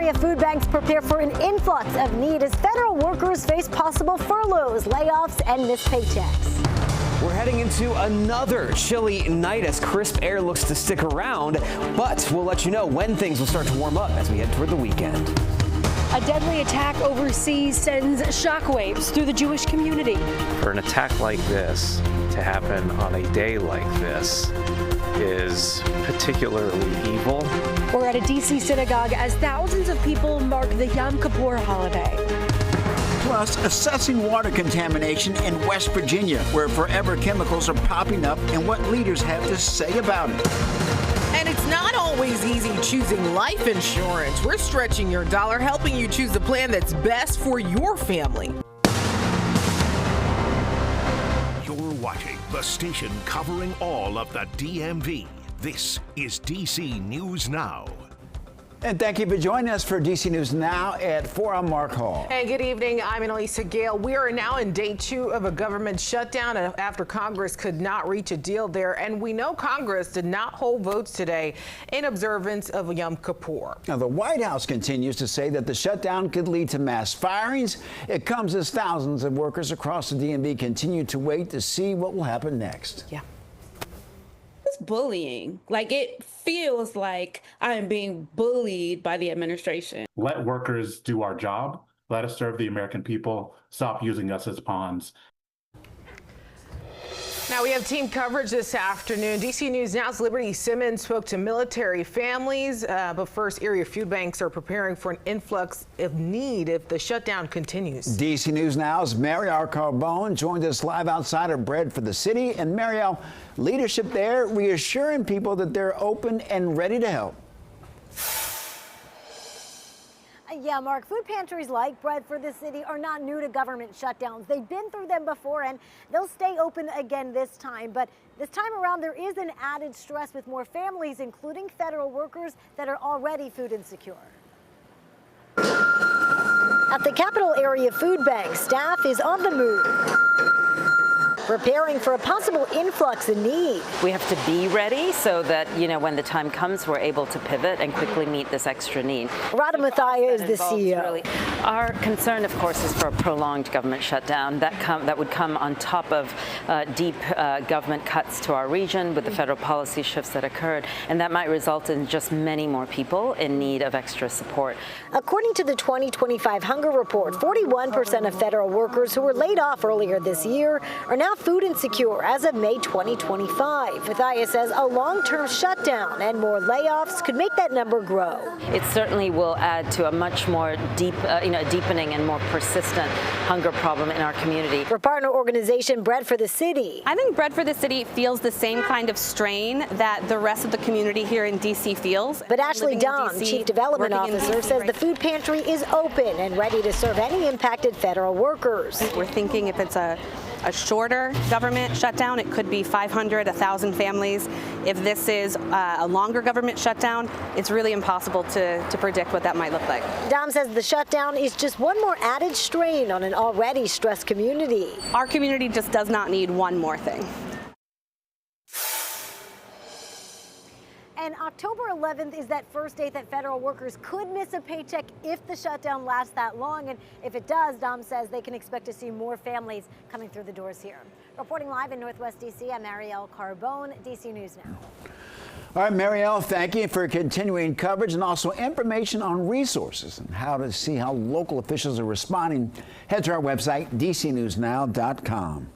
area food banks prepare for an influx of need as federal workers face possible furloughs, layoffs, and missed paychecks. We're heading into another chilly night as crisp air looks to stick around, but we'll let you know when things will start to warm up as we head toward the weekend. A deadly attack overseas sends shockwaves through the Jewish community. For an attack like this to happen on a day like this is particularly evil. We're at a D.C. synagogue as thousands of people mark the Yom Kippur holiday. Plus, assessing water contamination in West Virginia, where forever chemicals are popping up, and what leaders have to say about it. And it's not always easy choosing life insurance. We're stretching your dollar, helping you choose the plan that's best for your family. You're watching the station covering all of the DMV. This is DC News Now. And thank you for joining us for DC News Now at 4. I'm Mark Hall. Hey, good evening. I'm Annalisa Gale. We are now in day 2 of a government shutdown after Congress could not reach a deal there. And we know Congress did not hold votes today in observance of Yom Kippur. Now, the White House continues to say that the shutdown could lead to mass firings. It comes as thousands of workers across the DMV continue to wait to see what will happen next. Yeah. It's bullying. Like, it feels like I'm being bullied by the administration. Let workers do our job. Let us serve the American people. Stop using us as pawns. Now we have team coverage this afternoon. DC News Now's Liberty Simmons spoke to military families, but first, area food banks are preparing for an influx of need if the shutdown continues. DC News Now's Mariel Carbone joined us live outside of Bread for the City. And Mariel, leadership there reassuring people that they're open and ready to help. Yeah, Mark, food pantries like Bread for the City are not new to government shutdowns. They've been through them before, and they'll stay open again this time. But this time around, there is an added stress with more families, including federal workers that are already food insecure. At the Capital Area Food Bank, staff is on the move, preparing for a possible influx in need. We have to be ready so that, when the time comes, we're able to pivot and quickly meet this extra need. Radha Mathia is the CEO. Our concern, of course, is for a prolonged government shutdown that would come on top of deep government cuts to our region with the federal policy shifts that occurred, and that might result in just many more people in need of extra support. According to the 2025 Hunger Report, 41% of federal workers who were laid off earlier this year are now food insecure as of May 2025. Matthias says a long-term shutdown and more layoffs could make that number grow. It certainly will add to a much more deepening and more persistent hunger problem in our community. For partner organization Bread for the City, I think Bread for the City feels the same kind of strain that the rest of the community here in DC feels. But Ashley Dom, Chief Development Officer, says the food pantry is open and ready to serve any impacted federal workers. We're thinking if it's a shorter government shutdown, it could be 500, 1,000 families. If this is a longer government shutdown, it's really impossible to predict what that might look like. Dom says the shutdown is just one more added strain on an already stressed community. Our community just does not need one more thing. And October 11th is that first date that federal workers could miss a paycheck if the shutdown lasts that long. And if it does, Dom says they can expect to see more families coming through the doors here. Reporting live in Northwest DC, I'm Mariel Carbone, DC News Now. All right, Mariel, thank you for continuing coverage and also information on resources and how to see how local officials are responding. Head to our website, dcnewsnow.com.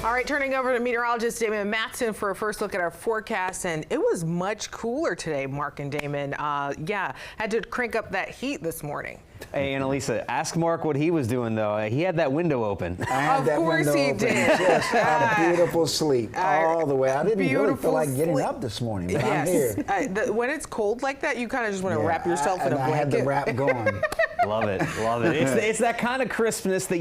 All right, turning over to meteorologist Damon Matson for a first look at our forecast. And it was much cooler today, Mark and Damon. Had to crank up that heat this morning. Hey, Annalisa, ask Mark what he was doing, though. He had that window open. I had that window open. Just had a beautiful sleep all the way. I didn't really feel like getting up this morning, but I'm here. When it's cold like that, you kind of just want to wrap yourself in a blanket. I had the wrap going. Love it. Love it. It's that kind of crispness that,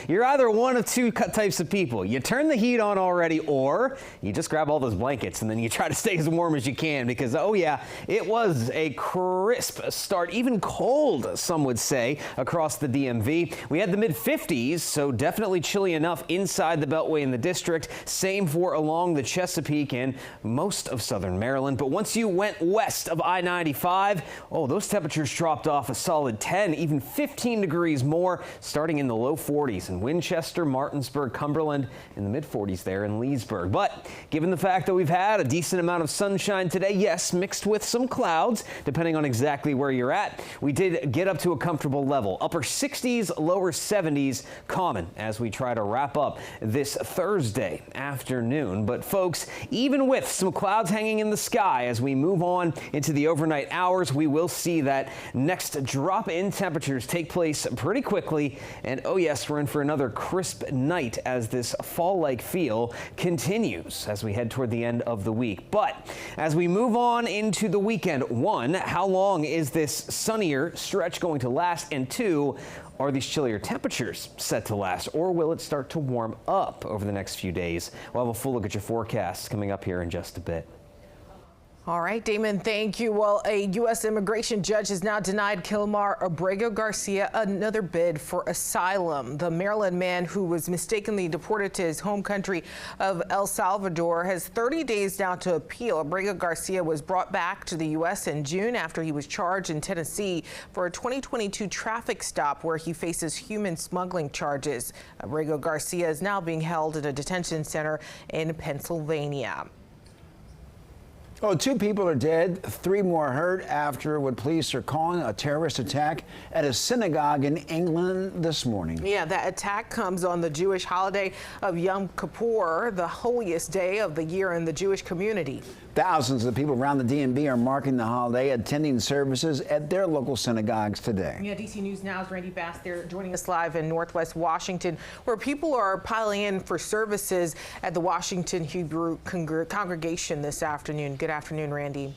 you're either one of two types of people. You turn the heat on already, or you just grab all those blankets and then you try to stay as warm as you can because, it was a crisp start, even cold, some would say. say, across the DMV. We had the mid-50s, so definitely chilly enough inside the Beltway in the district. Same for along the Chesapeake and most of southern Maryland. But once you went west of I-95, oh, those temperatures dropped off a solid 10, even 15 degrees more, starting in the low 40s in Winchester, Martinsburg, Cumberland, in the mid-40s there in Leesburg. But given the fact that we've had a decent amount of sunshine today, yes, mixed with some clouds, depending on exactly where you're at, we did get up to a comfortable level. Upper 60s, lower 70s common as we try to wrap up this Thursday afternoon. But folks, even with some clouds hanging in the sky as we move on into the overnight hours, we will see that next drop in temperatures take place pretty quickly. And oh yes, we're in for another crisp night as this fall-like feel continues as we head toward the end of the week. But as we move on into the weekend, one, how long is this sunnier stretch going to last? And two, are these chillier temperatures set to last, or will it start to warm up over the next few days? We'll have a full look at your forecasts coming up here in just a bit. All right, Damon, thank you. Well, a U.S. immigration judge has now denied Kilmar Abrego Garcia another bid for asylum. The Maryland man who was mistakenly deported to his home country of El Salvador has 30 days now to appeal. Abrego Garcia was brought back to the U.S. in June after he was charged in Tennessee for a 2022 traffic stop where he faces human smuggling charges. Abrego Garcia is now being held at a detention center in Pennsylvania. Oh, 2 people are dead, 3 more hurt after what police are calling a terrorist attack at a synagogue in England this morning. Yeah, that attack comes on the Jewish holiday of Yom Kippur, the holiest day of the year in the Jewish community. Thousands of people around the DMV are marking the holiday, attending services at their local synagogues today. Yeah, DC News Now's Randy Bass there joining us live in Northwest Washington, where people are piling in for services at the Washington Hebrew congregation this afternoon. Good afternoon, Randy.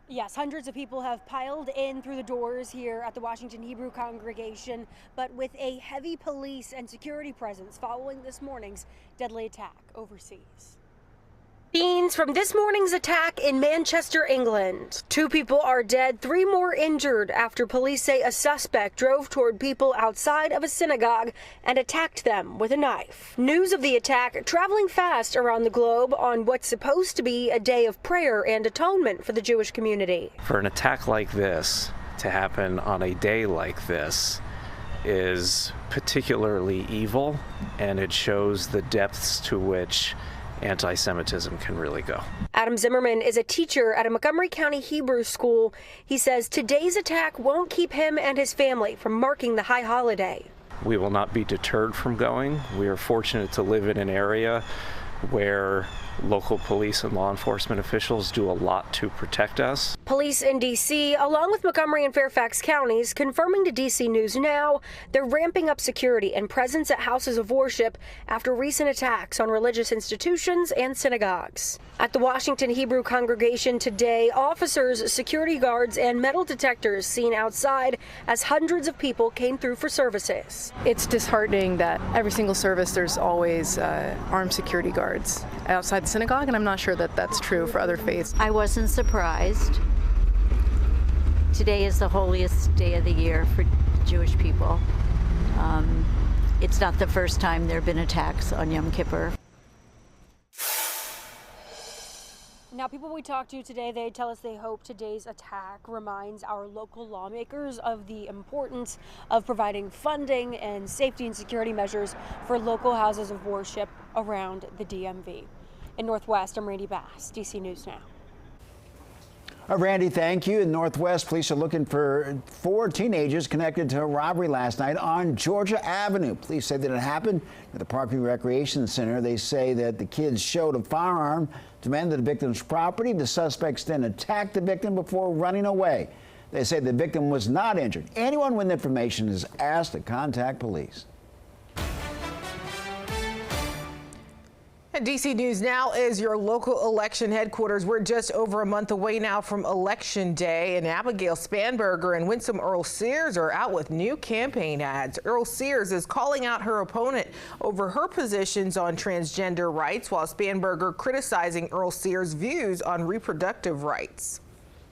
Yes, hundreds of people have piled in through the doors here at the Washington Hebrew congregation, but with a heavy police and security presence following this morning's deadly attack overseas. Scenes from this morning's attack in Manchester, England. 2 people are dead, 3 more injured after police say a suspect drove toward people outside of a synagogue and attacked them with a knife. News of the attack traveling fast around the globe on what's supposed to be a day of prayer and atonement for the Jewish community. For an attack like this to happen on a day like this is particularly evil, and it shows the depths to which anti-Semitism can really go. Adam Zimmerman is a teacher at a Montgomery County Hebrew school. He says today's attack won't keep him and his family from marking the high holiday. We will not be deterred from going. We are fortunate to live in an area where local police and law enforcement officials do a lot to protect us. Police in D.C., along with Montgomery and Fairfax counties, confirming to DC News Now they're ramping up security and presence at houses of worship after recent attacks on religious institutions and synagogues. At the Washington Hebrew congregation today, officers, security guards, and metal detectors seen outside as hundreds of people came through for services. It's disheartening that every single service there's always armed security guards outside the synagogue, and I'm not sure that that's true for other faiths. I wasn't surprised. Today is the holiest day of the year for Jewish people. It's not the first time there have been attacks on Yom Kippur. Now, people we talked to today, they tell us they hope today's attack reminds our local lawmakers of the importance of providing funding and safety and security measures for local houses of worship around the DMV. In Northwest, I'm Randy Bass, DC News Now. Randy, thank you. In Northwest, police are looking for 4 teenagers connected to a robbery last night on Georgia Avenue. Police say that it happened at the Parkview Recreation Center. They say that the kids showed a firearm, demanded the victim's property. The suspects then attacked the victim before running away. They say the victim was not injured. Anyone with information is asked to contact police. And DC News Now is your local election headquarters. We're just over a month away now from Election Day, and Abigail Spanberger and Winsome Earl Sears are out with new campaign ads. Earl Sears is calling out her opponent over her positions on transgender rights, while Spanberger criticizing Earl Sears' views on reproductive rights.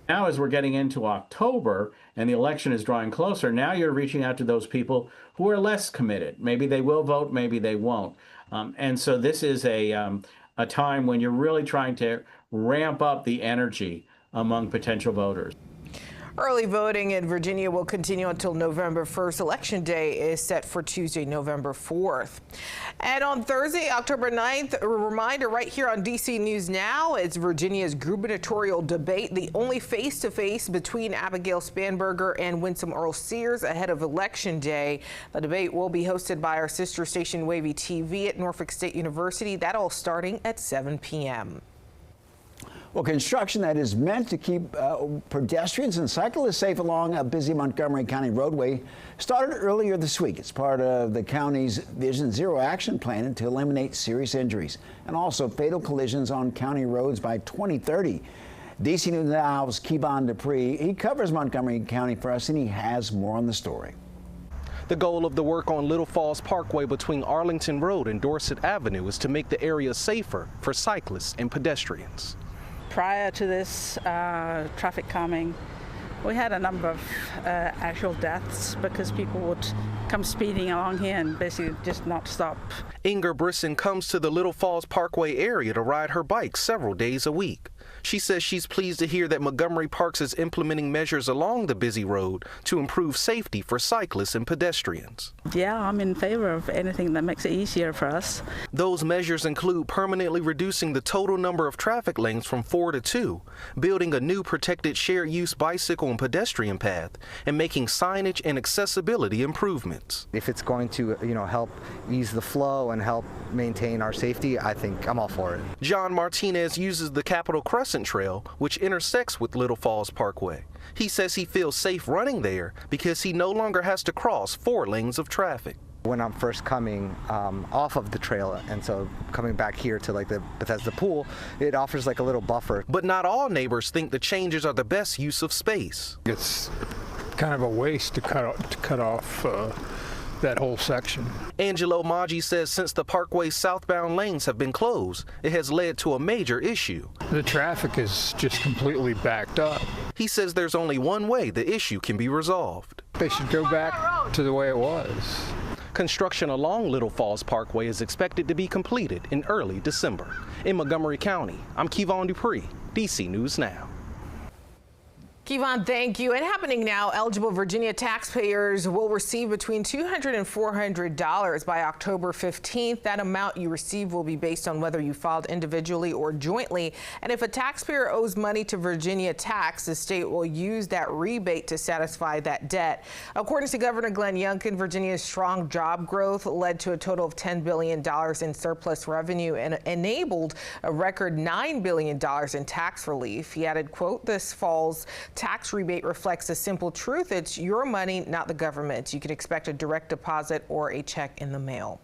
Now, as we're getting into October and the election is drawing closer, now you're reaching out to those people who are less committed. Maybe they will vote, maybe they won't. And so this is a time when you're really trying to ramp up the energy among potential voters. Early voting in Virginia will continue until November 1st. Election day is set for Tuesday, November 4th. And on Thursday, October 9th, a reminder right here on DC News Now, it's Virginia's gubernatorial debate, the only face-to-face between Abigail Spanberger and Winsome Earl-Sears ahead of Election Day. The debate will be hosted by our sister station Wavy TV at Norfolk State University. That all starting at 7 p.m. Well, construction that is meant to keep pedestrians and cyclists safe along a busy Montgomery County roadway started earlier this week. It's part of the county's Vision Zero action plan to eliminate serious injuries and also fatal collisions on county roads by 2030. DC News Now's Kevon Dupree, he covers Montgomery County for us, and he has more on the story. The goal of the work on Little Falls Parkway between Arlington Road and Dorset Avenue is to make the area safer for cyclists and pedestrians. Prior to this traffic calming, we had a number of actual deaths because people would come speeding along here and basically just not stop. Inger Brisson comes to the Little Falls Parkway area to ride her bike several days a week. She says she's pleased to hear that Montgomery Parks is implementing measures along the busy road to improve safety for cyclists and pedestrians. Yeah, I'm in favor of anything that makes it easier for us. Those measures include permanently reducing the total number of traffic lanes from 4 to 2, building a new protected shared use bicycle and pedestrian path, and making signage and accessibility improvements. If it's going to, help ease the flow and help maintain our safety, I think I'm all for it. John Martinez uses the Capitol Crescent Trail, which intersects with Little Falls Parkway. He says he feels safe running there because he no longer has to cross 4 lanes of traffic. When I'm first coming off of the trail, and so coming back here to the Bethesda pool, it offers a little buffer. But not all neighbors think the changes are the best use of space. It's kind of a waste to cut off that whole section. Angelo Maggi says since the parkway's southbound lanes have been closed, it has led to a major issue. The traffic is just completely backed up. He says there's only one way the issue can be resolved. They should go back to the way it was. Construction along Little Falls Parkway is expected to be completed in early December. In Montgomery County, I'm Kevon Dupree, DC News Now. Kevon, thank you. And happening now, eligible Virginia taxpayers will receive between $200 and $400 by October 15th. That amount you receive will be based on whether you filed individually or jointly. And if a taxpayer owes money to Virginia Tax, the state will use that rebate to satisfy that debt. According to Governor Glenn Youngkin, Virginia's strong job growth led to a total of $10 billion in surplus revenue and enabled a record $9 billion in tax relief. He added, quote, "This fall's tax rebate reflects a simple truth. It's your money, not the government. You can expect a direct deposit or a check in the mail."